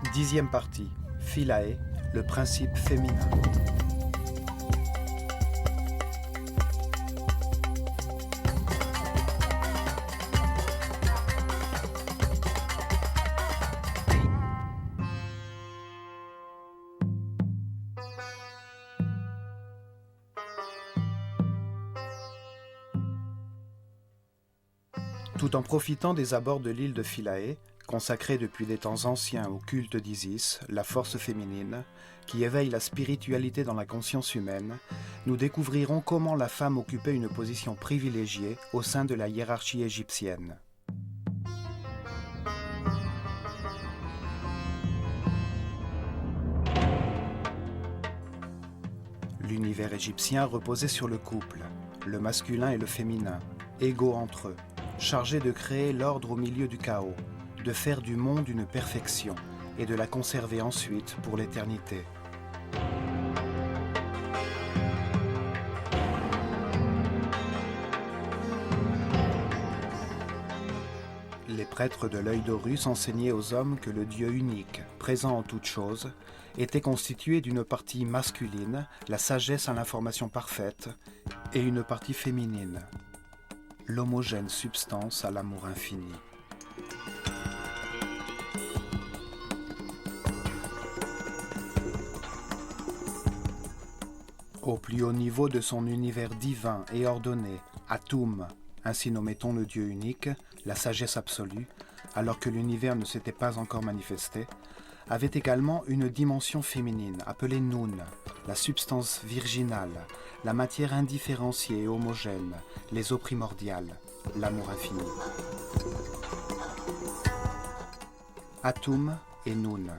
10e partie. Philae, le principe féminin. Tout en profitant des abords de l'île de Philae, consacrée depuis des temps anciens au culte d'Isis, la force féminine, qui éveille la spiritualité dans la conscience humaine, nous découvrirons comment la femme occupait une position privilégiée au sein de la hiérarchie égyptienne. L'univers égyptien reposait sur le couple, le masculin et le féminin, égaux entre eux, chargés de créer l'ordre au milieu du chaos, de faire du monde une perfection et de la conserver ensuite pour l'éternité. Les prêtres de l'œil d'Horus enseignaient aux hommes que le Dieu unique, présent en toutes choses, était constitué d'une partie masculine, la sagesse à l'information parfaite, et une partie féminine, l'homogène substance à l'amour infini. Au plus haut niveau de son univers divin et ordonné, Atum, ainsi nommait-on le Dieu unique, la sagesse absolue, alors que l'univers ne s'était pas encore manifesté, avait également une dimension féminine appelée Nun, la substance virginale, la matière indifférenciée et homogène, les eaux primordiales, l'amour infini. Atum et Nun,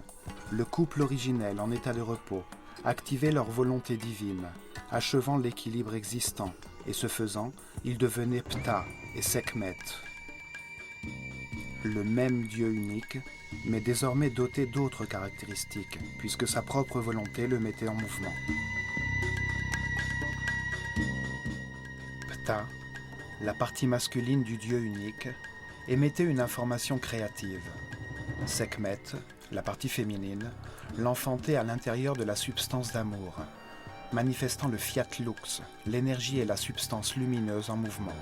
le couple originel en état de repos, activaient leur volonté divine, achevant l'équilibre existant, et ce faisant, ils devenaient Ptah et Sekhmet. Le même Dieu unique, mais désormais doté d'autres caractéristiques, puisque sa propre volonté le mettait en mouvement. Ptah, la partie masculine du Dieu unique, émettait une information créative. Sekhmet, la partie féminine, l'enfantait à l'intérieur de la substance d'amour, manifestant le fiat lux, l'énergie et la substance lumineuse en mouvement.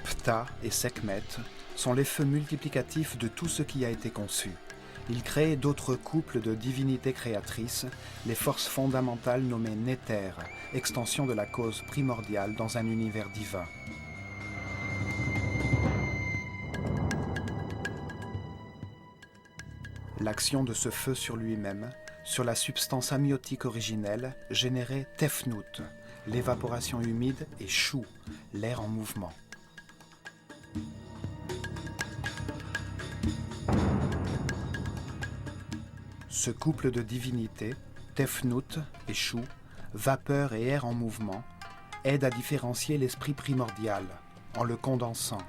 Ptah et Sekhmet sont les feux multiplicatifs de tout ce qui a été conçu. Ils créaient d'autres couples de divinités créatrices, les forces fondamentales nommées Néter, extension de la cause primordiale dans un univers divin. L'action de ce feu sur lui-même, sur la substance amniotique originelle, générait Tefnut, l'évaporation humide, et Shu, l'air en mouvement. Ce couple de divinités, Tefnut et Shu, vapeur et air en mouvement, aide à différencier l'esprit primordial, en le condensant,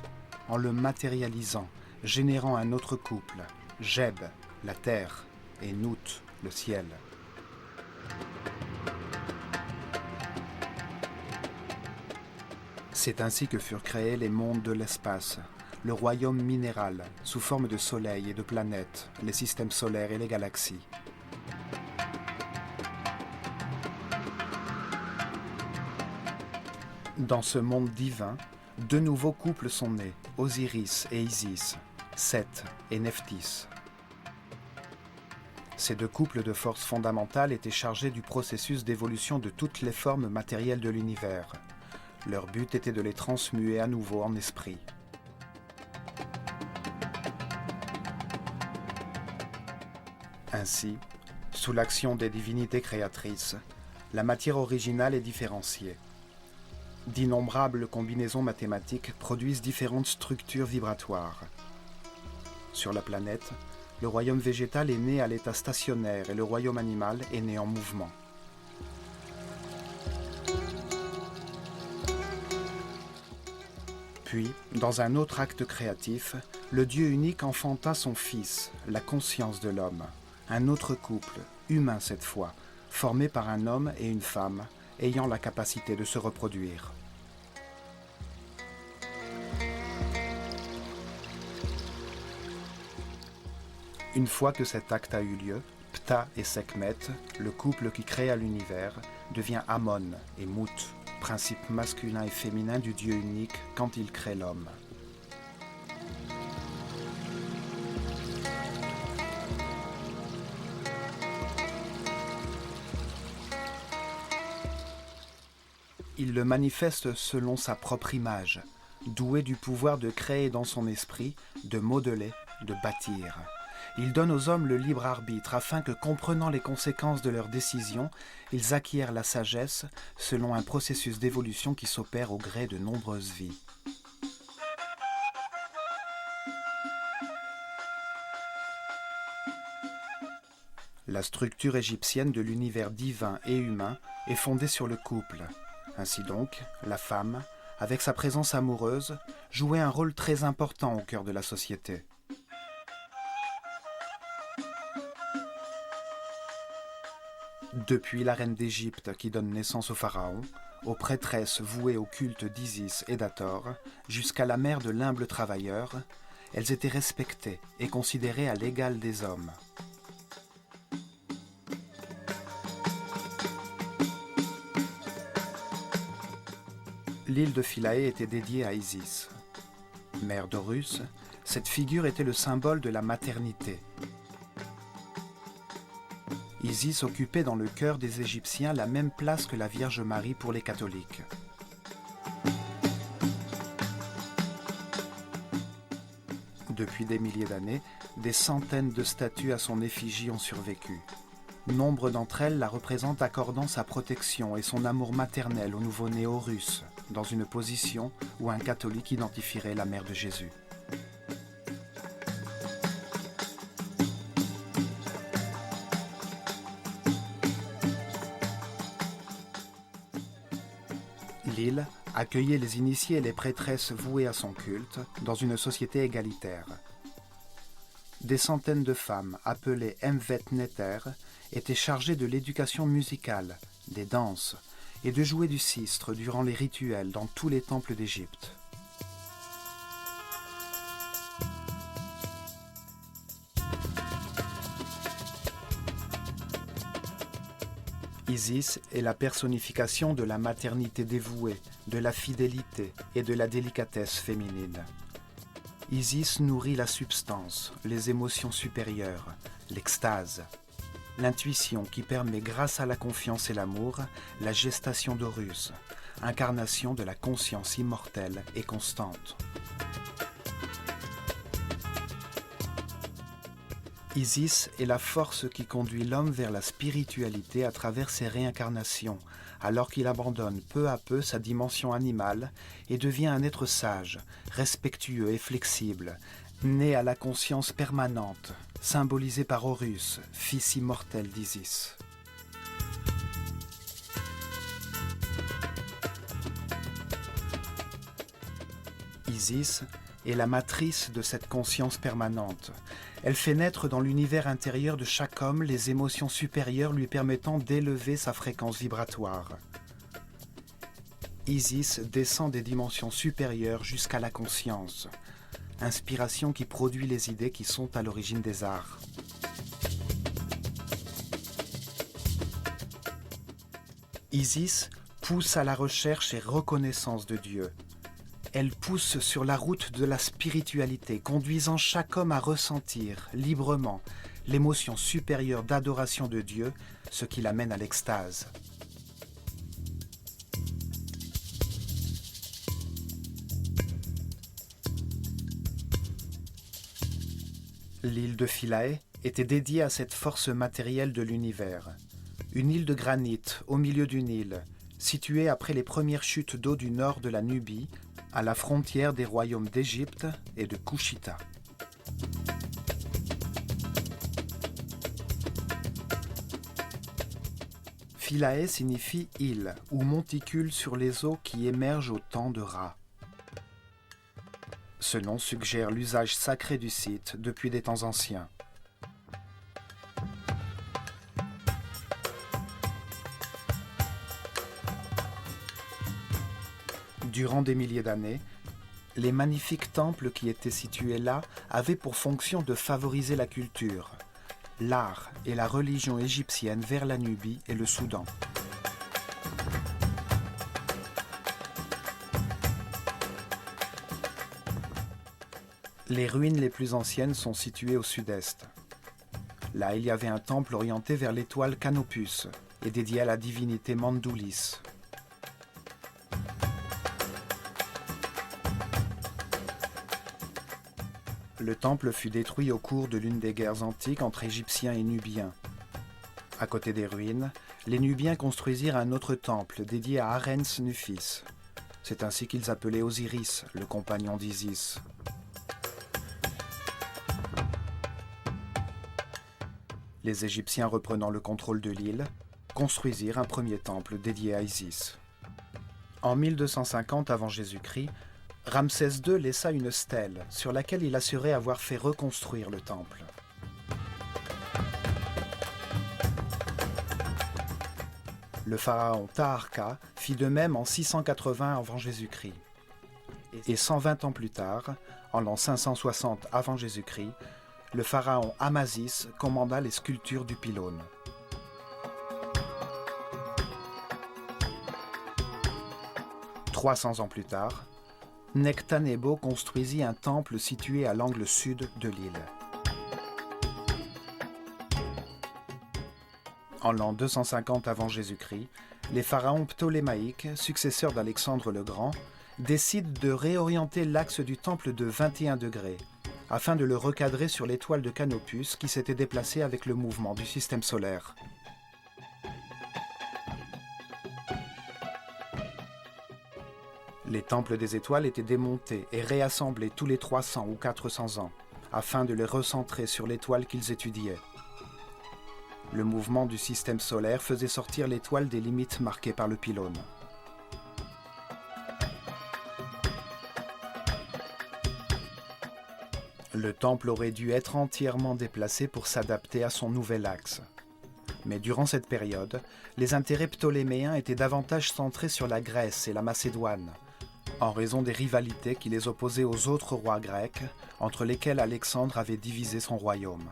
en le matérialisant, générant un autre couple, Geb, la terre, et Nut, le ciel. C'est ainsi que furent créés les mondes de l'espace, le royaume minéral, sous forme de soleil et de planètes, les systèmes solaires et les galaxies. Dans ce monde divin, deux nouveaux couples sont nés, Osiris et Isis, Seth et Nephthys. Ces deux couples de forces fondamentales étaient chargés du processus d'évolution de toutes les formes matérielles de l'univers. Leur but était de les transmuer à nouveau en esprit. Ainsi, sous l'action des divinités créatrices, la matière originale est différenciée. D'innombrables combinaisons mathématiques produisent différentes structures vibratoires. Sur la planète, le royaume végétal est né à l'état stationnaire et le royaume animal est né en mouvement. Puis, dans un autre acte créatif, le Dieu unique enfanta son fils, la conscience de l'homme, un autre couple, humain cette fois, formé par un homme et une femme, ayant la capacité de se reproduire. Une fois que cet acte a eu lieu, Ptah et Sekhmet, le couple qui créa l'univers, devient Amon et Mut, principe masculin et féminin du Dieu unique quand il crée l'homme. Il le manifeste selon sa propre image, doué du pouvoir de créer dans son esprit, de modeler, de bâtir. Il donne aux hommes le libre arbitre afin que, comprenant les conséquences de leurs décisions, ils acquièrent la sagesse selon un processus d'évolution qui s'opère au gré de nombreuses vies. La structure égyptienne de l'univers divin et humain est fondée sur le couple. Ainsi donc, la femme, avec sa présence amoureuse, jouait un rôle très important au cœur de la société. Depuis la reine d'Égypte qui donne naissance au pharaon, aux prêtresses vouées au culte d'Isis et d'Hathor, jusqu'à la mère de l'humble travailleur, elles étaient respectées et considérées à l'égal des hommes. L'île de Philae était dédiée à Isis. Mère d'Horus, cette figure était le symbole de la maternité. Isis occupait dans le cœur des Égyptiens la même place que la Vierge Marie pour les catholiques. Depuis des milliers d'années, des centaines de statues à son effigie ont survécu. Nombre d'entre elles la représentent accordant sa protection et son amour maternel au nouveau-né Horus, dans une position où un catholique identifierait la mère de Jésus. L'île accueillait les initiés et les prêtresses vouées à son culte dans une société égalitaire. Des centaines de femmes, appelées Mvet Neter, étaient chargées de l'éducation musicale, des danses, et de jouer du sistre durant les rituels dans tous les temples d'Égypte. Isis est la personnification de la maternité dévouée, de la fidélité et de la délicatesse féminine. Isis nourrit la substance, les émotions supérieures, l'extase, l'intuition qui permet, grâce à la confiance et l'amour, la gestation d'Horus, incarnation de la conscience immortelle et constante. Isis est la force qui conduit l'homme vers la spiritualité à travers ses réincarnations, alors qu'il abandonne peu à peu sa dimension animale et devient un être sage, respectueux et flexible, né à la conscience permanente, symbolisé par Horus, fils immortel d'Isis. Isis est la matrice de cette conscience permanente. Elle fait naître dans l'univers intérieur de chaque homme les émotions supérieures lui permettant d'élever sa fréquence vibratoire. Isis descend des dimensions supérieures jusqu'à la conscience, inspiration qui produit les idées qui sont à l'origine des arts. Isis pousse à la recherche et reconnaissance de Dieu. Elle pousse sur la route de la spiritualité, conduisant chaque homme à ressentir librement l'émotion supérieure d'adoration de Dieu, ce qui l'amène à l'extase. L'île de Philae était dédiée à cette force matérielle de l'univers. Une île de granit au milieu du Nil, située après les premières chutes d'eau du nord de la Nubie, à la frontière des royaumes d'Égypte et de Couchita. Philae signifie île ou monticule sur les eaux qui émergent au temps de Ra. Ce nom suggère l'usage sacré du site depuis des temps anciens. Durant des milliers d'années, Les magnifiques temples qui étaient situés là avaient pour fonction de favoriser la culture, l'art et la religion égyptienne vers la Nubie et le Soudan. Les ruines les plus anciennes sont situées au sud-est. Là, il y avait un temple orienté vers l'étoile Canopus et dédié à la divinité Mandoulis. Le temple fut détruit au cours de l'une des guerres antiques entre Égyptiens et Nubiens. À côté des ruines, les Nubiens construisirent un autre temple dédié à Arens Nufis. C'est ainsi qu'ils appelaient Osiris, le compagnon d'Isis. Les Égyptiens reprenant le contrôle de l'île, construisirent un premier temple dédié à Isis. En 1250 avant Jésus-Christ, Ramsès II laissa une stèle sur laquelle il assurait avoir fait reconstruire le temple. Le pharaon Taharqa fit de même en 680 avant Jésus-Christ. Et 120 ans plus tard, en l'an 560 avant Jésus-Christ, le pharaon Amasis commanda les sculptures du pylône. « 300 ans plus tard, Nectanebo construisit un temple situé à l'angle sud de l'île. En l'an 250 avant Jésus-Christ, les pharaons ptolémaïques, successeurs d'Alexandre le Grand, décident de réorienter l'axe du temple de 21 degrés, afin de le recadrer sur l'étoile de Canopus qui s'était déplacée avec le mouvement du système solaire. Les temples des étoiles étaient démontés et réassemblés tous les 300 ou 400 ans, afin de les recentrer sur l'étoile qu'ils étudiaient. Le mouvement du système solaire faisait sortir l'étoile des limites marquées par le pylône. Le temple aurait dû être entièrement déplacé pour s'adapter à son nouvel axe. Mais durant cette période, les intérêts ptoléméens étaient davantage centrés sur la Grèce et la Macédoine, en raison des rivalités qui les opposaient aux autres rois grecs, entre lesquels Alexandre avait divisé son royaume.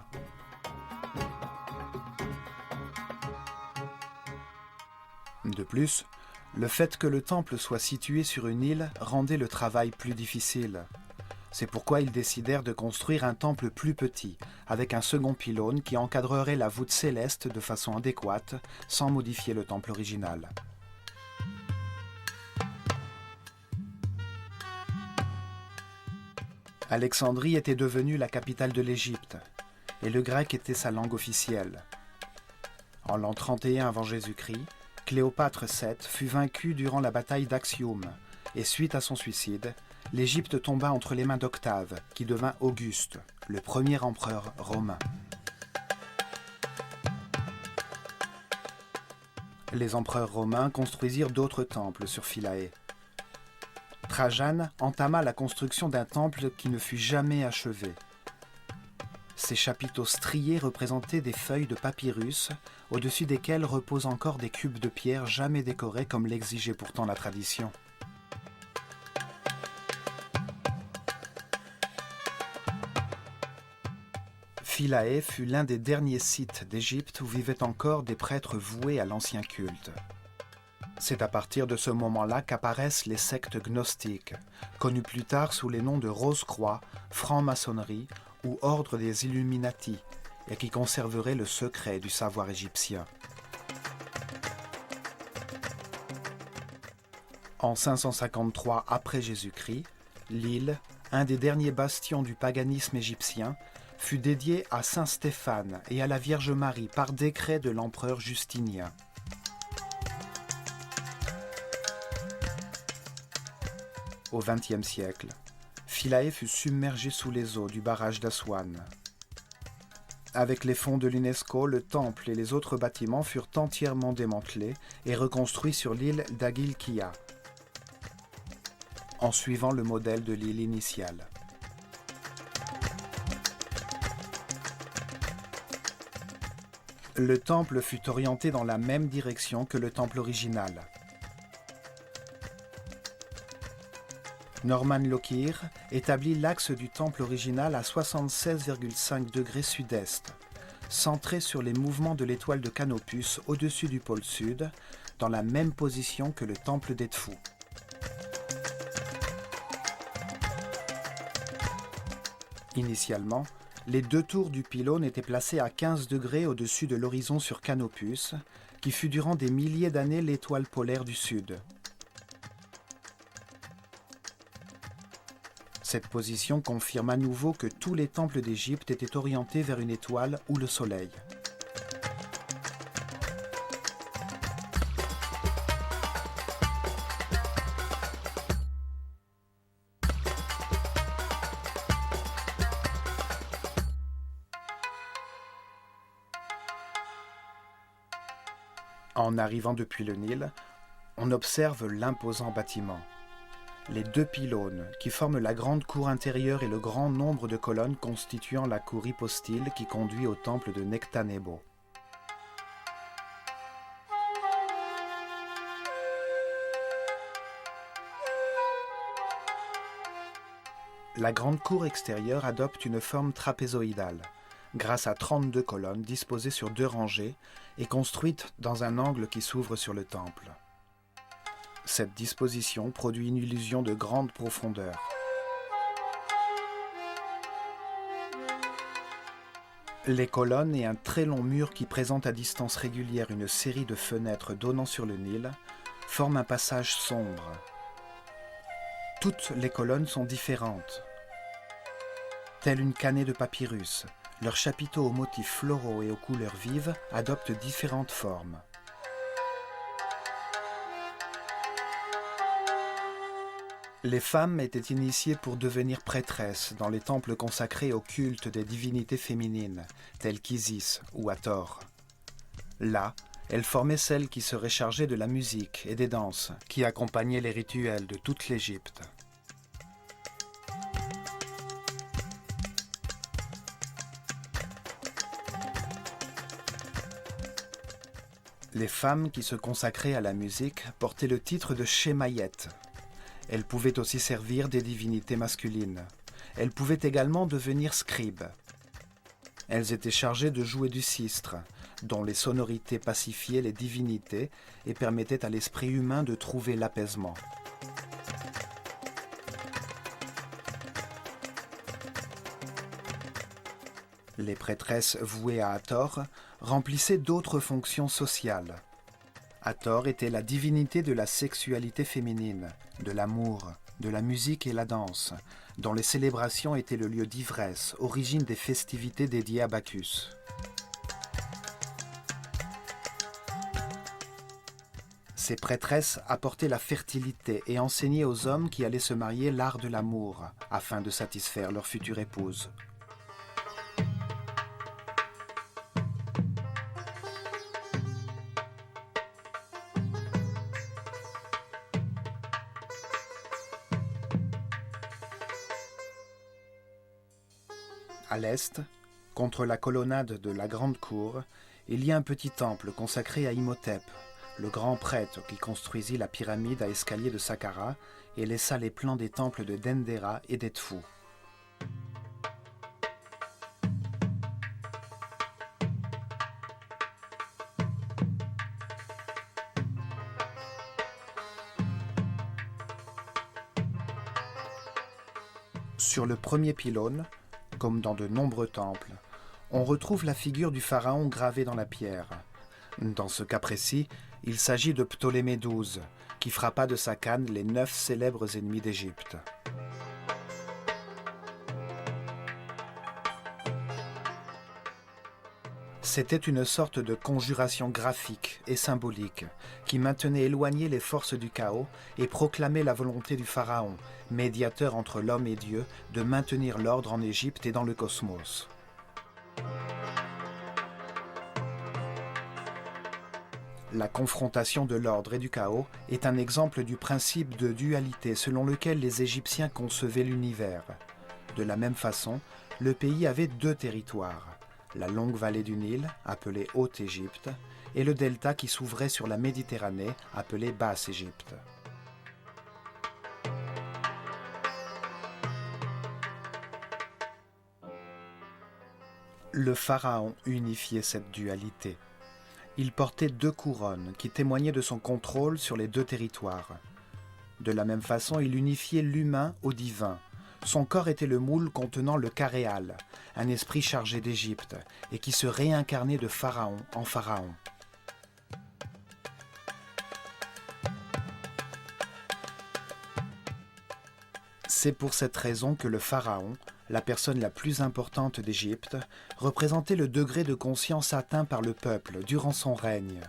De plus, le fait que le temple soit situé sur une île rendait le travail plus difficile. C'est pourquoi ils décidèrent de construire un temple plus petit, avec un second pylône qui encadrerait la voûte céleste de façon adéquate, sans modifier le temple original. Alexandrie était devenue la capitale de l'Égypte, et le grec était sa langue officielle. En l'an 31 avant Jésus-Christ, Cléopâtre VII fut vaincue durant la bataille d'Actium, et suite à son suicide, l'Égypte tomba entre les mains d'Octave, qui devint Auguste, le premier empereur romain. Les empereurs romains construisirent d'autres temples sur Philae. Trajan entama la construction d'un temple qui ne fut jamais achevé. Ses chapiteaux striés représentaient des feuilles de papyrus, au-dessus desquelles reposent encore des cubes de pierre jamais décorés comme l'exigeait pourtant la tradition. Philae fut l'un des derniers sites d'Égypte où vivaient encore des prêtres voués à l'ancien culte. C'est à partir de ce moment-là qu'apparaissent les sectes gnostiques, connues plus tard sous les noms de Rose-Croix, franc-maçonnerie ou ordre des Illuminati, et qui conserveraient le secret du savoir égyptien. En 553 après Jésus-Christ, l'île, un des derniers bastions du paganisme égyptien, fut dédiée à saint Stéphane et à la Vierge Marie par décret de l'empereur Justinien. Au XXe siècle, Philae fut submergée sous les eaux du barrage d'Aswan. Avec les fonds de l'UNESCO, le temple et les autres bâtiments furent entièrement démantelés et reconstruits sur l'île d'Agilkia, en suivant le modèle de l'île initiale. Le temple fut orienté dans la même direction que le temple original. Norman Lockyer établit l'axe du temple original à 76,5 degrés sud-est, centré sur les mouvements de l'étoile de Canopus au-dessus du pôle sud, dans la même position que le temple d'Edfu. Initialement, les deux tours du pylône étaient placées à 15 degrés au-dessus de l'horizon sur Canopus, qui fut durant des milliers d'années l'étoile polaire du Sud. Cette position confirme à nouveau que tous les temples d'Égypte étaient orientés vers une étoile ou le soleil. En arrivant depuis le Nil, on observe l'imposant bâtiment. Les deux pylônes qui forment la grande cour intérieure et le grand nombre de colonnes constituant la cour hypostyle qui conduit au temple de Nectanebo. La grande cour extérieure adopte une forme trapézoïdale, grâce à 32 colonnes disposées sur deux rangées et construites dans un angle qui s'ouvre sur le temple. Cette disposition produit une illusion de grande profondeur. Les colonnes et un très long mur qui présente à distance régulière une série de fenêtres donnant sur le Nil forment un passage sombre. Toutes les colonnes sont différentes. Telle une canée de papyrus, leurs chapiteaux aux motifs floraux et aux couleurs vives adoptent différentes formes. Les femmes étaient initiées pour devenir prêtresses dans les temples consacrés au culte des divinités féminines, telles qu'Isis ou Hathor. Là, elles formaient celles qui seraient chargées de la musique et des danses, qui accompagnaient les rituels de toute l'Égypte. Les femmes qui se consacraient à la musique portaient le titre de Shemayet. Elles pouvaient aussi servir des divinités masculines. Elles pouvaient également devenir scribes. Elles étaient chargées de jouer du sistre, dont les sonorités pacifiaient les divinités et permettaient à l'esprit humain de trouver l'apaisement. Les prêtresses vouées à Hathor remplissaient d'autres fonctions sociales. Hathor était la divinité de la sexualité féminine, de l'amour, de la musique et la danse, dont les célébrations étaient le lieu d'ivresse, origine des festivités dédiées à Bacchus. Ces prêtresses apportaient la fertilité et enseignaient aux hommes qui allaient se marier l'art de l'amour, afin de satisfaire leur future épouse. À l'est, contre la colonnade de la grande cour, il y a un petit temple consacré à Imhotep, le grand prêtre qui construisit la pyramide à escalier de Saqqara et laissa les plans des temples de Dendera et d'Edfu. Sur le premier pylône, comme dans de nombreux temples, on retrouve la figure du pharaon gravée dans la pierre. Dans ce cas précis, il s'agit de Ptolémée XII, qui frappa de sa canne les 9 célèbres ennemis d'Égypte. C'était une sorte de conjuration graphique et symbolique qui maintenait éloignées les forces du chaos et proclamait la volonté du pharaon, médiateur entre l'homme et Dieu, de maintenir l'ordre en Égypte et dans le cosmos. La confrontation de l'ordre et du chaos est un exemple du principe de dualité selon lequel les Égyptiens concevaient l'univers. De la même façon, le pays avait 2 territoires. La longue vallée du Nil, appelée Haute-Égypte, et le delta qui s'ouvrait sur la Méditerranée, appelé Basse-Égypte. Le pharaon unifiait cette dualité. Il portait 2 couronnes qui témoignaient de son contrôle sur les 2 territoires. De la même façon, il unifiait l'humain au divin. Son corps était le moule contenant le Karéal, un esprit chargé d'Égypte, et qui se réincarnait de pharaon en pharaon. C'est pour cette raison que le pharaon, la personne la plus importante d'Égypte, représentait le degré de conscience atteint par le peuple durant son règne.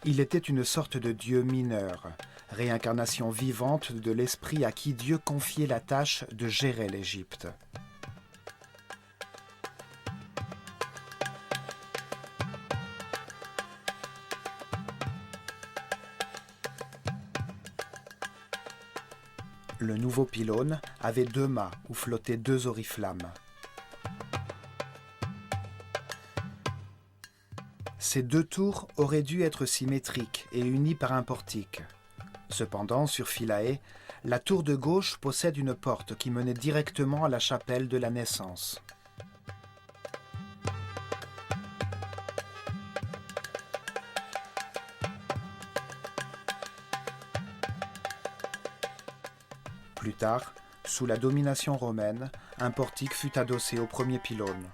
Il était une sorte de dieu mineur, réincarnation vivante de l'esprit à qui Dieu confiait la tâche de gérer l'Égypte. Le nouveau pylône avait 2 mâts où flottaient 2 oriflammes. Ces 2 tours auraient dû être symétriques et unies par un portique. Cependant, sur Philae, la tour de gauche possède une porte qui menait directement à la chapelle de la naissance. Plus tard, sous la domination romaine, un portique fut adossé au premier pylône.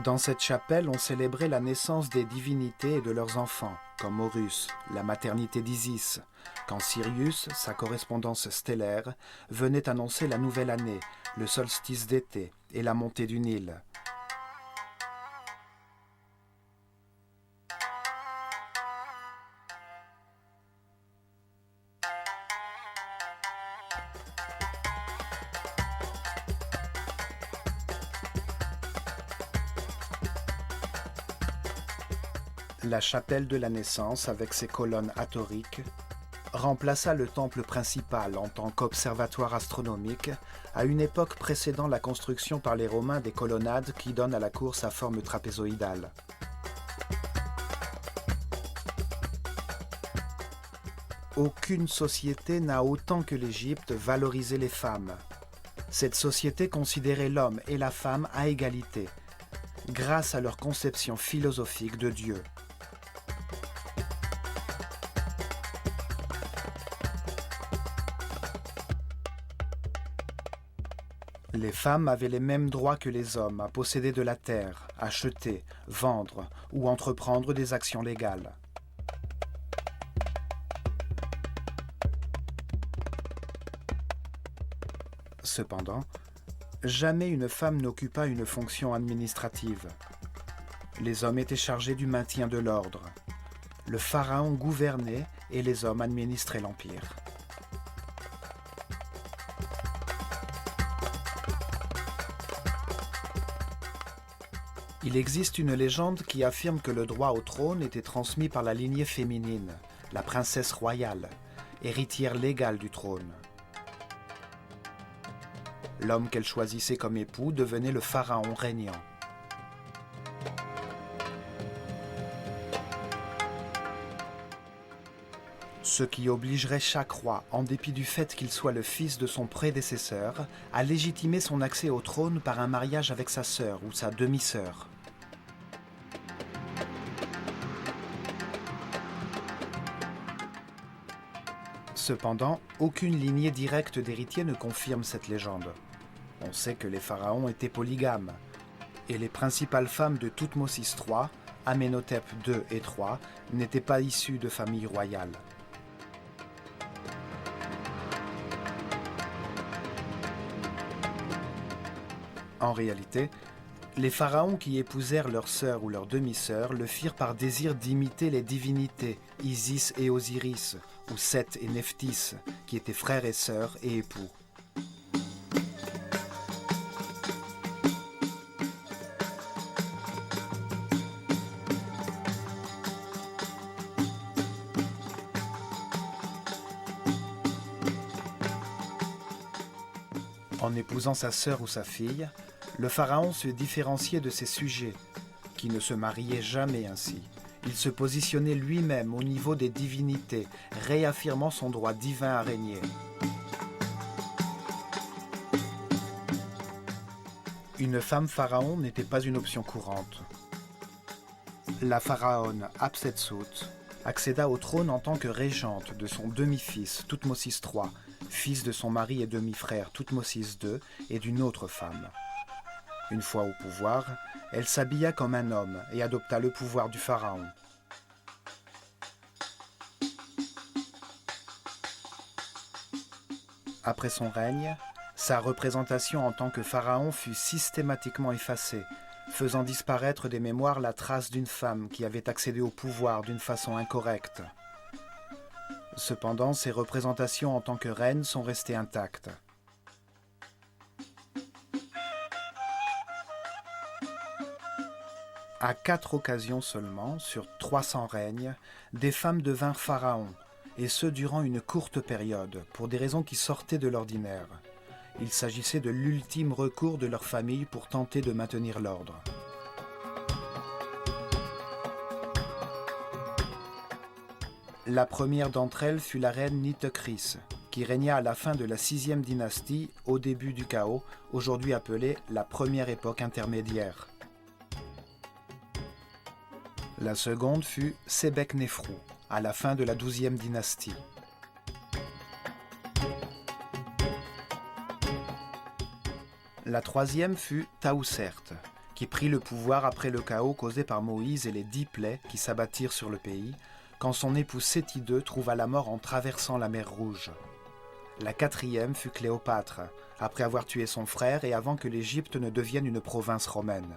Dans cette chapelle, on célébrait la naissance des divinités et de leurs enfants, comme Horus, la maternité d'Isis, quand Sirius, sa correspondance stellaire, venait annoncer la nouvelle année, le solstice d'été et la montée du Nil. La chapelle de la naissance, avec ses colonnes atoriques, remplaça le temple principal en tant qu'observatoire astronomique à une époque précédant la construction par les Romains des colonnades qui donnent à la cour sa forme trapézoïdale. Aucune société n'a autant que l'Égypte valorisé les femmes. Cette société considérait l'homme et la femme à égalité, grâce à leur conception philosophique de Dieu. Les femmes avaient les mêmes droits que les hommes à posséder de la terre, acheter, vendre ou entreprendre des actions légales. Cependant, jamais une femme n'occupa une fonction administrative. Les hommes étaient chargés du maintien de l'ordre. Le pharaon gouvernait et les hommes administraient l'empire. Il existe une légende qui affirme que le droit au trône était transmis par la lignée féminine, la princesse royale, héritière légale du trône. L'homme qu'elle choisissait comme époux devenait le pharaon régnant. Ce qui obligerait chaque roi, en dépit du fait qu'il soit le fils de son prédécesseur, à légitimer son accès au trône par un mariage avec sa sœur ou sa demi-sœur. Cependant, aucune lignée directe d'héritiers ne confirme cette légende. On sait que les pharaons étaient polygames, et les principales femmes de Thoutmôsis III, Amenhotep II et III, n'étaient pas issues de familles royales. En réalité, les pharaons qui épousèrent leur sœur ou leur demi-sœur le firent par désir d'imiter les divinités Isis et Osiris, ou Seth et Nephthys, qui étaient frères et sœurs et époux. En épousant sa sœur ou sa fille, le pharaon se différenciait de ses sujets, qui ne se mariaient jamais ainsi, Il se positionnait lui-même au niveau des divinités, réaffirmant son droit divin à régner. Une femme pharaon n'était pas une option courante. La pharaone Hatshepsut accéda au trône en tant que régente de son demi-fils Thoutmôsis III, fils de son mari et demi-frère Thoutmôsis II et d'une autre femme. Une fois au pouvoir, elle s'habilla comme un homme et adopta le pouvoir du pharaon. Après son règne, sa représentation en tant que pharaon fut systématiquement effacée, faisant disparaître des mémoires la trace d'une femme qui avait accédé au pouvoir d'une façon incorrecte. Cependant, ses représentations en tant que reine sont restées intactes. À 4 occasions seulement, sur 300 règnes, des femmes devinrent pharaons, et ce durant une courte période, pour des raisons qui sortaient de l'ordinaire. Il s'agissait de l'ultime recours de leur famille pour tenter de maintenir l'ordre. La première d'entre elles fut la reine Nitocris, qui régna à la fin de la 6e dynastie, au début du chaos, aujourd'hui appelée la première époque intermédiaire. La seconde fut Sebeknefrou, à la fin de la 12e dynastie. La troisième fut Taousert, qui prit le pouvoir après le chaos causé par Moïse et les 10 plaies qui s'abattirent sur le pays, quand son époux Séti II trouva la mort en traversant la mer Rouge. La quatrième fut Cléopâtre, après avoir tué son frère et avant que l'Égypte ne devienne une province romaine.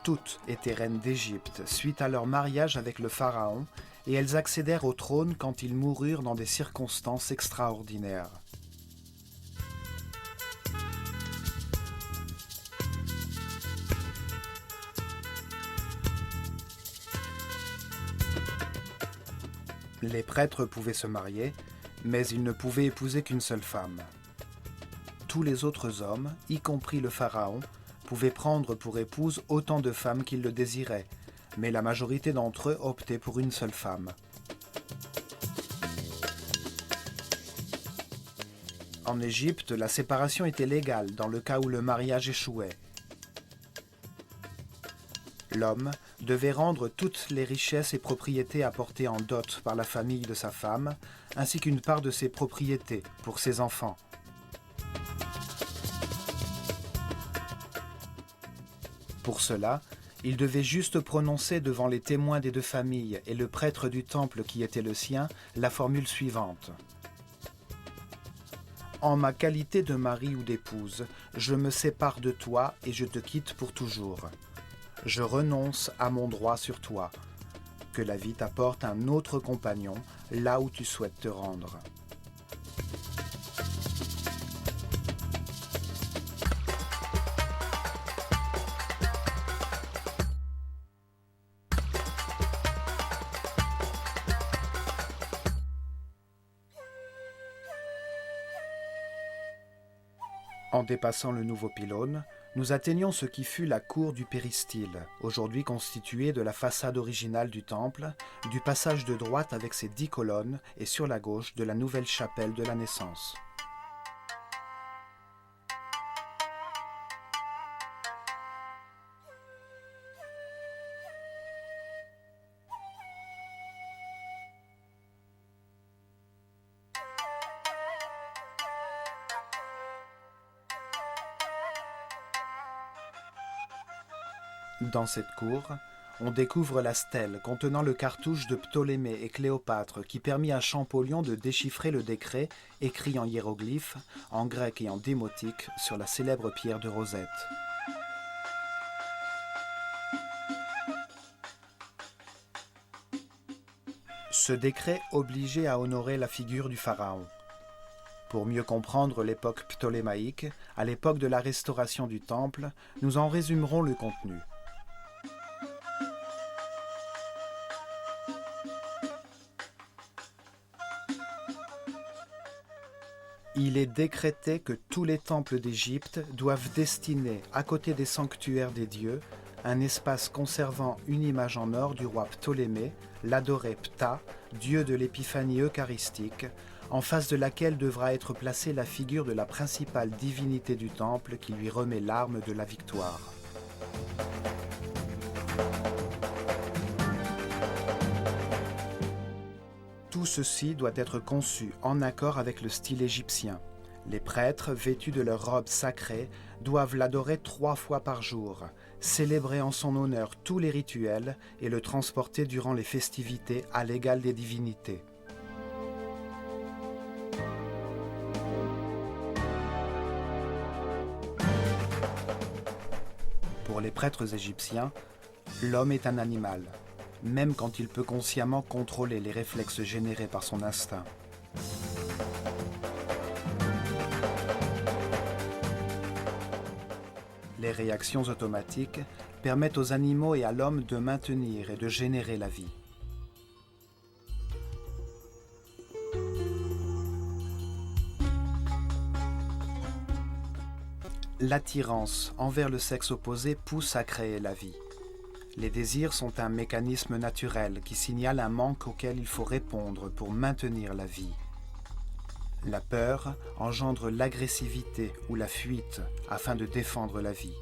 Toutes étaient reines d'Égypte suite à leur mariage avec le pharaon et elles accédèrent au trône quand ils moururent dans des circonstances extraordinaires. Les prêtres pouvaient se marier, mais ils ne pouvaient épouser qu'une seule femme. Tous les autres hommes, y compris le pharaon, pouvaient prendre pour épouse autant de femmes qu'ils le désiraient, mais la majorité d'entre eux optaient pour une seule femme. En Égypte, la séparation était légale dans le cas où le mariage échouait. L'homme devait rendre toutes les richesses et propriétés apportées en dot par la famille de sa femme, ainsi qu'une part de ses propriétés pour ses enfants. Pour cela, il devait juste prononcer devant les témoins des deux familles et le prêtre du temple qui était le sien la formule suivante. En ma qualité de mari ou d'épouse, je me sépare de toi et je te quitte pour toujours. Je renonce à mon droit sur toi. Que la vie t'apporte un autre compagnon là où tu souhaites te rendre. En dépassant le nouveau pylône, nous atteignons ce qui fut la cour du péristyle, aujourd'hui constituée de la façade originale du temple, du passage de droite avec ses 10 colonnes et sur la gauche de la nouvelle chapelle de la Naissance. Dans cette cour, on découvre la stèle contenant le cartouche de Ptolémée et Cléopâtre qui permit à Champollion de déchiffrer le décret écrit en hiéroglyphes, en grec et en démotique sur la célèbre pierre de Rosette. Ce décret obligeait à honorer la figure du pharaon. Pour mieux comprendre l'époque ptolémaïque, à l'époque de la restauration du temple, nous en résumerons le contenu. Il est décrété que tous les temples d'Égypte doivent destiner, à côté des sanctuaires des dieux, un espace conservant une image en or du roi Ptolémée, l'adoré Ptah, dieu de l'épiphanie eucharistique, en face de laquelle devra être placée la figure de la principale divinité du temple qui lui remet l'arme de la victoire. Tout ceci doit être conçu en accord avec le style égyptien. Les prêtres, vêtus de leurs robes sacrées, doivent l'adorer 3 fois par jour, célébrer en son honneur tous les rituels et le transporter durant les festivités à l'égal des divinités. Pour les prêtres égyptiens, l'homme est un animal, même quand il peut consciemment contrôler les réflexes générés par son instinct. Les réactions automatiques permettent aux animaux et à l'homme de maintenir et de générer la vie. L'attirance envers le sexe opposé pousse à créer la vie. Les désirs sont un mécanisme naturel qui signale un manque auquel il faut répondre pour maintenir la vie. La peur engendre l'agressivité ou la fuite afin de défendre la vie.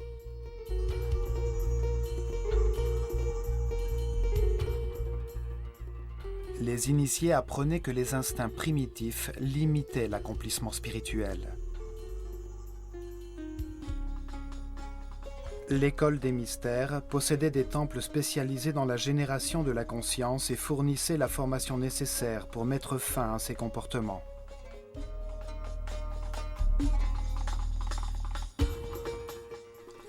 Les initiés apprenaient que les instincts primitifs limitaient l'accomplissement spirituel. L'école des mystères possédait des temples spécialisés dans la génération de la conscience et fournissait la formation nécessaire pour mettre fin à ces comportements.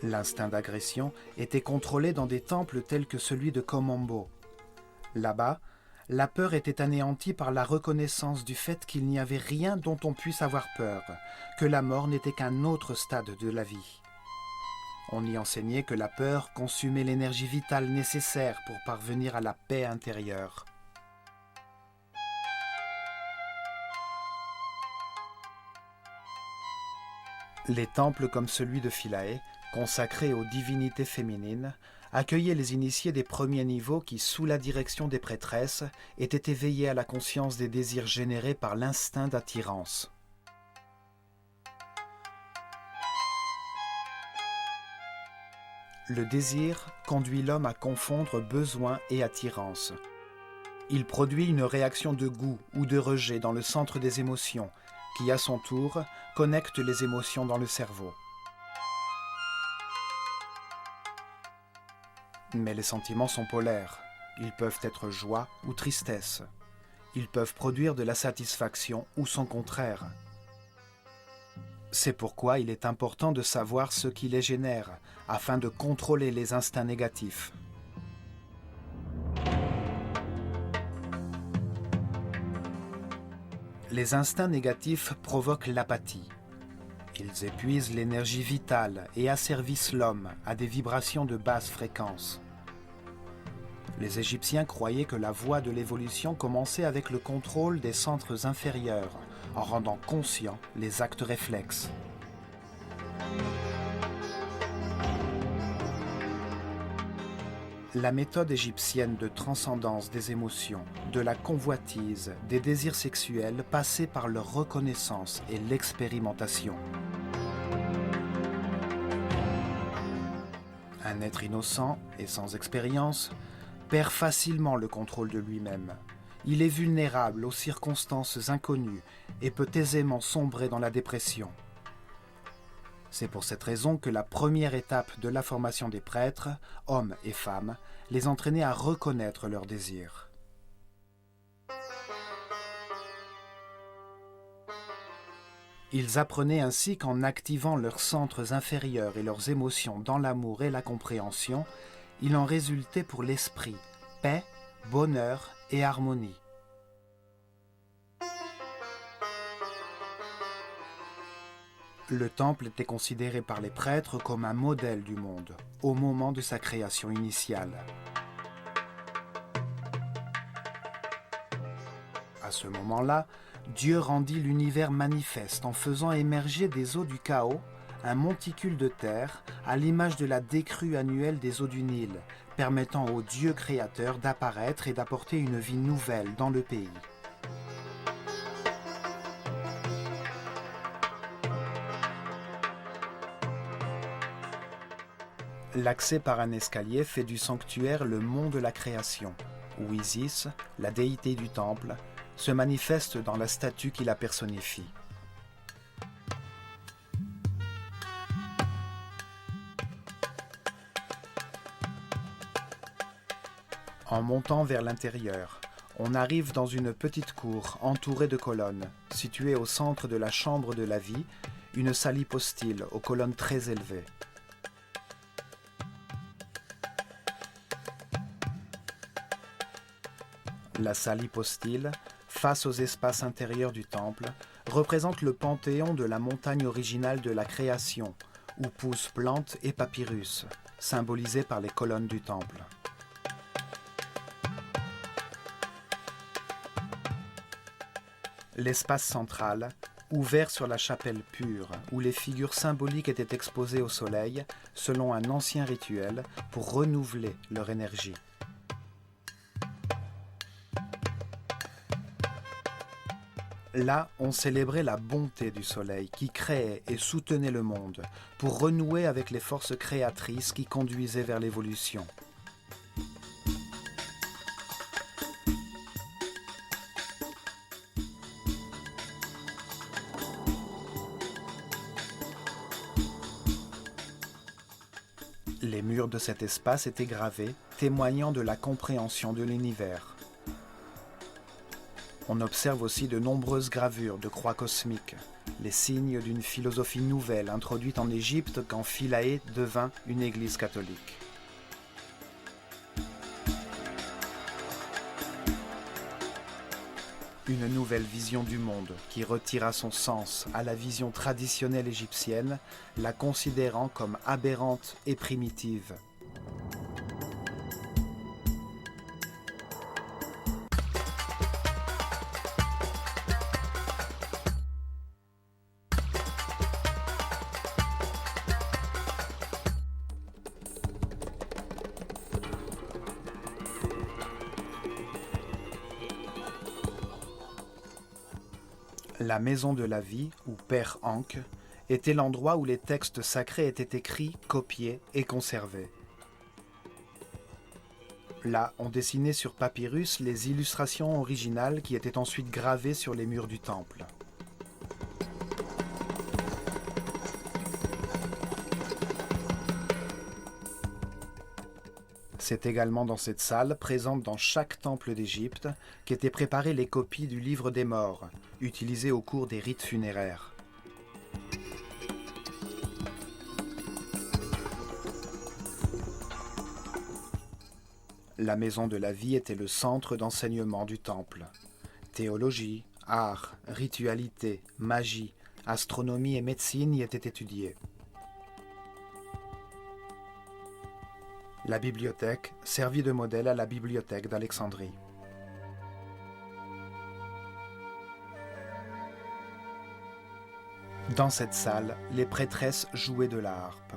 L'instinct d'agression était contrôlé dans des temples tels que celui de Komombo. Là-bas, la peur était anéantie par la reconnaissance du fait qu'il n'y avait rien dont on puisse avoir peur, que la mort n'était qu'un autre stade de la vie. On y enseignait que la peur consumait l'énergie vitale nécessaire pour parvenir à la paix intérieure. Les temples comme celui de Philae, consacrés aux divinités féminines, accueillaient les initiés des premiers niveaux qui, sous la direction des prêtresses, étaient éveillés à la conscience des désirs générés par l'instinct d'attirance. Le désir conduit l'homme à confondre besoin et attirance. Il produit une réaction de goût ou de rejet dans le centre des émotions, qui à son tour connecte les émotions dans le cerveau. Mais les sentiments sont polaires. Ils peuvent être joie ou tristesse. Ils peuvent produire de la satisfaction ou son contraire. C'est pourquoi il est important de savoir ce qui les génère, afin de contrôler les instincts négatifs. Les instincts négatifs provoquent l'apathie. Ils épuisent l'énergie vitale et asservissent l'homme à des vibrations de basse fréquence. Les Égyptiens croyaient que la voie de l'évolution commençait avec le contrôle des centres inférieurs, en rendant conscients les actes réflexes. La méthode égyptienne de transcendance des émotions, de la convoitise, des désirs sexuels passait par leur reconnaissance et l'expérimentation. Un être innocent et sans expérience perd facilement le contrôle de lui-même. Il est vulnérable aux circonstances inconnues et peut aisément sombrer dans la dépression. C'est pour cette raison que la première étape de la formation des prêtres, hommes et femmes, les entraînait à reconnaître leurs désirs. Ils apprenaient ainsi qu'en activant leurs centres inférieurs et leurs émotions dans l'amour et la compréhension, il en résultait pour l'esprit paix, bonheur et harmonie. Le temple était considéré par les prêtres comme un modèle du monde, au moment de sa création initiale. À ce moment-là, Dieu rendit l'univers manifeste en faisant émerger des eaux du chaos un monticule de terre à l'image de la décrue annuelle des eaux du Nil, permettant au Dieu créateur d'apparaître et d'apporter une vie nouvelle dans le pays. L'accès par un escalier fait du sanctuaire le mont de la création, où Isis, la déité du temple, se manifeste dans la statue qui la personnifie. En montant vers l'intérieur, on arrive dans une petite cour entourée de colonnes, située au centre de la chambre de la vie, une salle hypostyle aux colonnes très élevées. La salle hypostyle, face aux espaces intérieurs du temple, représente le panthéon de la montagne originale de la création, où poussent plantes et papyrus, symbolisés par les colonnes du temple. L'espace central, ouvert sur la chapelle pure, où les figures symboliques étaient exposées au soleil, selon un ancien rituel, pour renouveler leur énergie. Là, on célébrait la bonté du soleil qui créait et soutenait le monde, pour renouer avec les forces créatrices qui conduisaient vers l'évolution. Les murs de cet espace étaient gravés, témoignant de la compréhension de l'univers. On observe aussi de nombreuses gravures de croix cosmiques, les signes d'une philosophie nouvelle introduite en Égypte quand Philae devint une église catholique. Une nouvelle vision du monde qui retira son sens à la vision traditionnelle égyptienne, la considérant comme aberrante et primitive. La maison de la vie, ou Père Ankh, était l'endroit où les textes sacrés étaient écrits, copiés et conservés. Là, on dessinait sur papyrus les illustrations originales qui étaient ensuite gravées sur les murs du temple. C'est également dans cette salle, présente dans chaque temple d'Égypte, qu'étaient préparées les copies du livre des morts, utilisées au cours des rites funéraires. La maison de la vie était le centre d'enseignement du temple. Théologie, art, ritualité, magie, astronomie et médecine y étaient étudiées. La bibliothèque servit de modèle à la bibliothèque d'Alexandrie. Dans cette salle, les prêtresses jouaient de la harpe.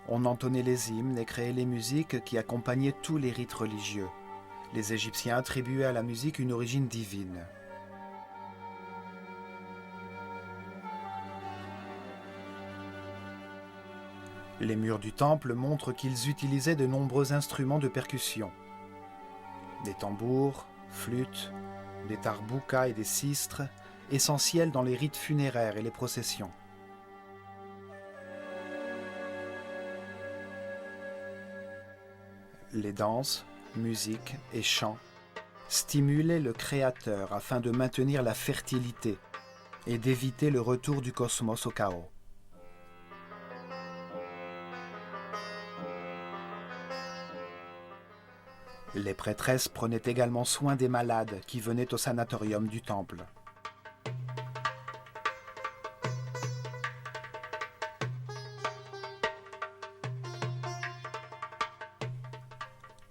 On entonnait les hymnes et créait les musiques qui accompagnaient tous les rites religieux. Les Égyptiens attribuaient à la musique une origine divine. Les murs du temple montrent qu'ils utilisaient de nombreux instruments de percussion. Des tambours, flûtes, des tarboukas et des sistres, essentiels dans les rites funéraires et les processions. Les danses, musiques et chants stimulaient le créateur afin de maintenir la fertilité et d'éviter le retour du cosmos au chaos. Les prêtresses prenaient également soin des malades qui venaient au sanatorium du temple.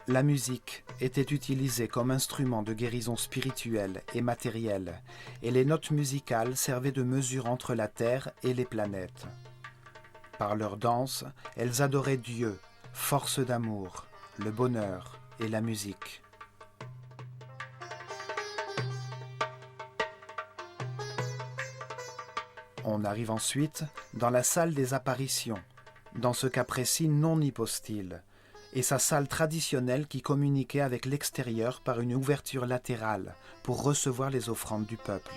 La musique était utilisé comme instrument de guérison spirituelle et matérielle, et les notes musicales servaient de mesure entre la terre et les planètes. Par leur danse, elles adoraient Dieu, force d'amour, le bonheur et la musique. On arrive ensuite dans la salle des apparitions, dans ce cas précis non hypostyle, et sa salle traditionnelle qui communiquait avec l'extérieur par une ouverture latérale pour recevoir les offrandes du peuple.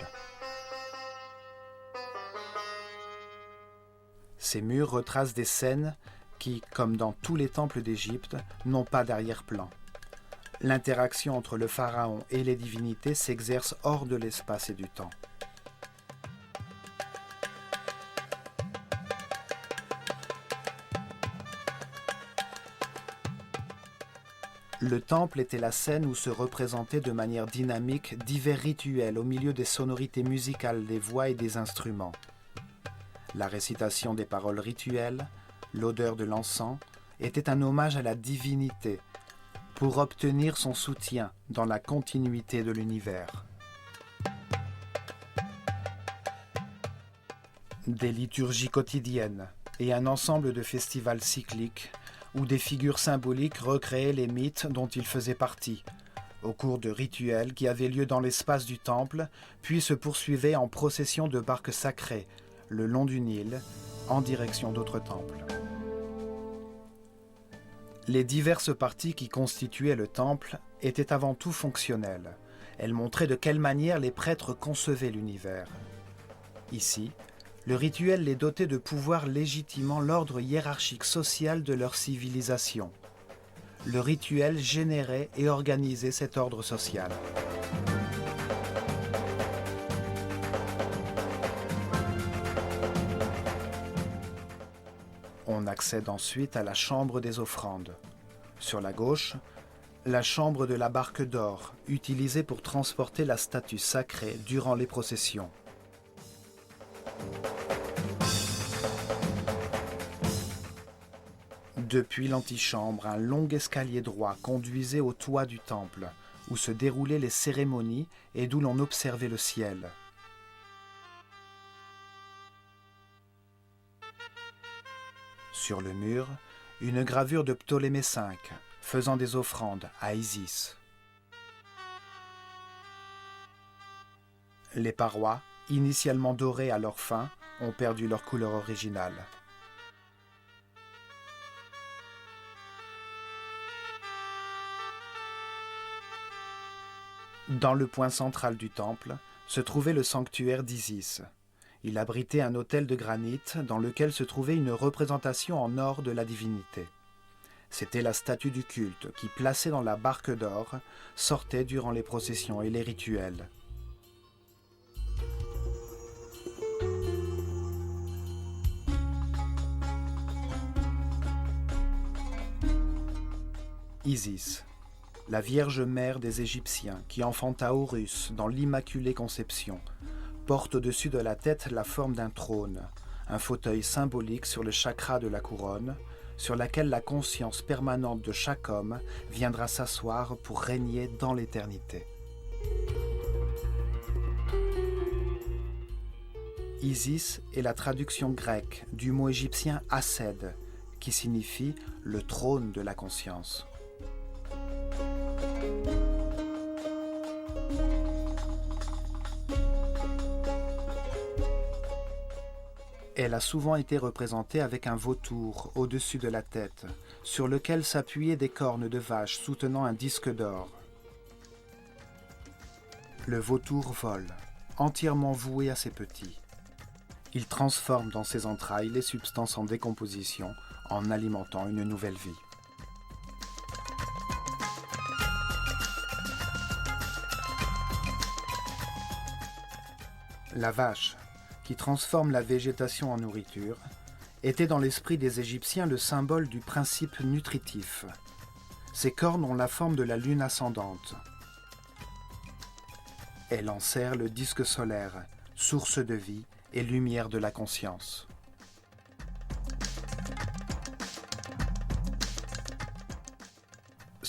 Ces murs retracent des scènes qui, comme dans tous les temples d'Égypte, n'ont pas d'arrière-plan. L'interaction entre le pharaon et les divinités s'exerce hors de l'espace et du temps. Le temple était la scène où se représentaient de manière dynamique divers rituels au milieu des sonorités musicales des voix et des instruments. La récitation des paroles rituelles, l'odeur de l'encens, était un hommage à la divinité pour obtenir son soutien dans la continuité de l'univers. Des liturgies quotidiennes et un ensemble de festivals cycliques où des figures symboliques recréaient les mythes dont il faisait partie, au cours de rituels qui avaient lieu dans l'espace du temple, puis se poursuivaient en procession de barques sacrées, le long du Nil, en direction d'autres temples. Les diverses parties qui constituaient le temple étaient avant tout fonctionnelles. Elles montraient de quelle manière les prêtres concevaient l'univers. Ici, le rituel les dotait de pouvoir légitimant l'ordre hiérarchique social de leur civilisation. Le rituel générait et organisait cet ordre social. On accède ensuite à la chambre des offrandes. Sur la gauche, la chambre de la barque d'or, utilisée pour transporter la statue sacrée durant les processions. Depuis l'antichambre, un long escalier droit conduisait au toit du temple, où se déroulaient les cérémonies et d'où l'on observait le ciel. Sur le mur, une gravure de Ptolémée V, faisant des offrandes à Isis. Les parois, initialement dorées à leur fin, ont perdu leur couleur originale. Dans le point central du temple se trouvait le sanctuaire d'Isis. Il abritait un autel de granit dans lequel se trouvait une représentation en or de la divinité. C'était la statue du culte qui, placée dans la barque d'or, sortait durant les processions et les rituels. Isis, la Vierge Mère des Égyptiens qui enfanta Horus dans l'Immaculée Conception, porte au-dessus de la tête la forme d'un trône, un fauteuil symbolique sur le chakra de la couronne, sur laquelle la conscience permanente de chaque homme viendra s'asseoir pour régner dans l'éternité. Isis est la traduction grecque du mot égyptien Ased, qui signifie le trône de la conscience. Elle a souvent été représentée avec un vautour au-dessus de la tête, sur lequel s'appuyaient des cornes de vache soutenant un disque d'or. Le vautour vole, entièrement voué à ses petits. Il transforme dans ses entrailles les substances en décomposition en alimentant une nouvelle vie. La vache, qui transforme la végétation en nourriture, était dans l'esprit des Égyptiens le symbole du principe nutritif. Ses cornes ont la forme de la lune ascendante. Elle enserre le disque solaire, source de vie et lumière de la conscience.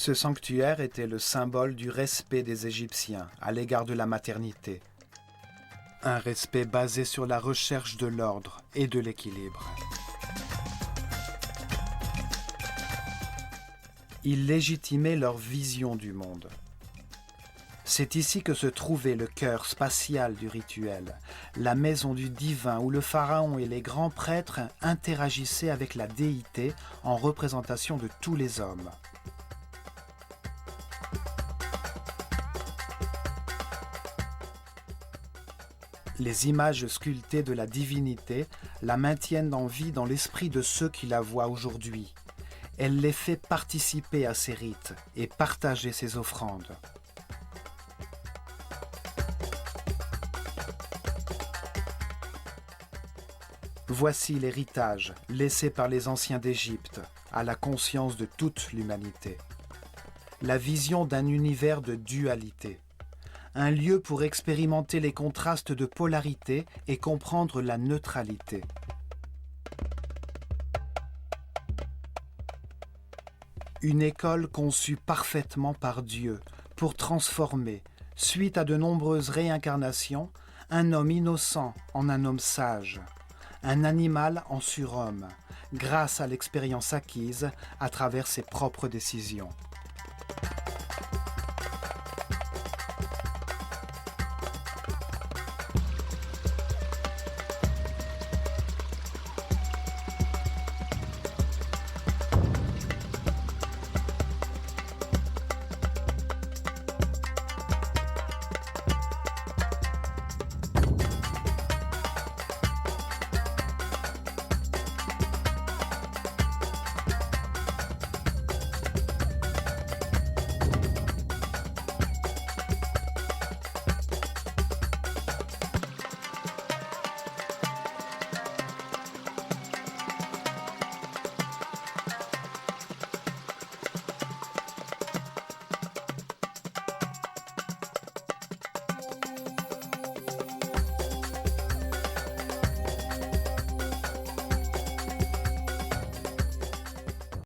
Ce sanctuaire était le symbole du respect des Égyptiens à l'égard de la maternité. Un respect basé sur la recherche de l'ordre et de l'équilibre. Il légitimait leur vision du monde. C'est ici que se trouvait le cœur spatial du rituel, la maison du divin où le pharaon et les grands prêtres interagissaient avec la déité en représentation de tous les hommes. Les images sculptées de la divinité la maintiennent en vie dans l'esprit de ceux qui la voient aujourd'hui. Elle les fait participer à ses rites et partager ses offrandes. Voici l'héritage laissé par les anciens d'Égypte à la conscience de toute l'humanité. La vision d'un univers de dualité. Un lieu pour expérimenter les contrastes de polarité et comprendre la neutralité. Une école conçue parfaitement par Dieu pour transformer, suite à de nombreuses réincarnations, un homme innocent en un homme sage, un animal en surhomme, grâce à l'expérience acquise à travers ses propres décisions.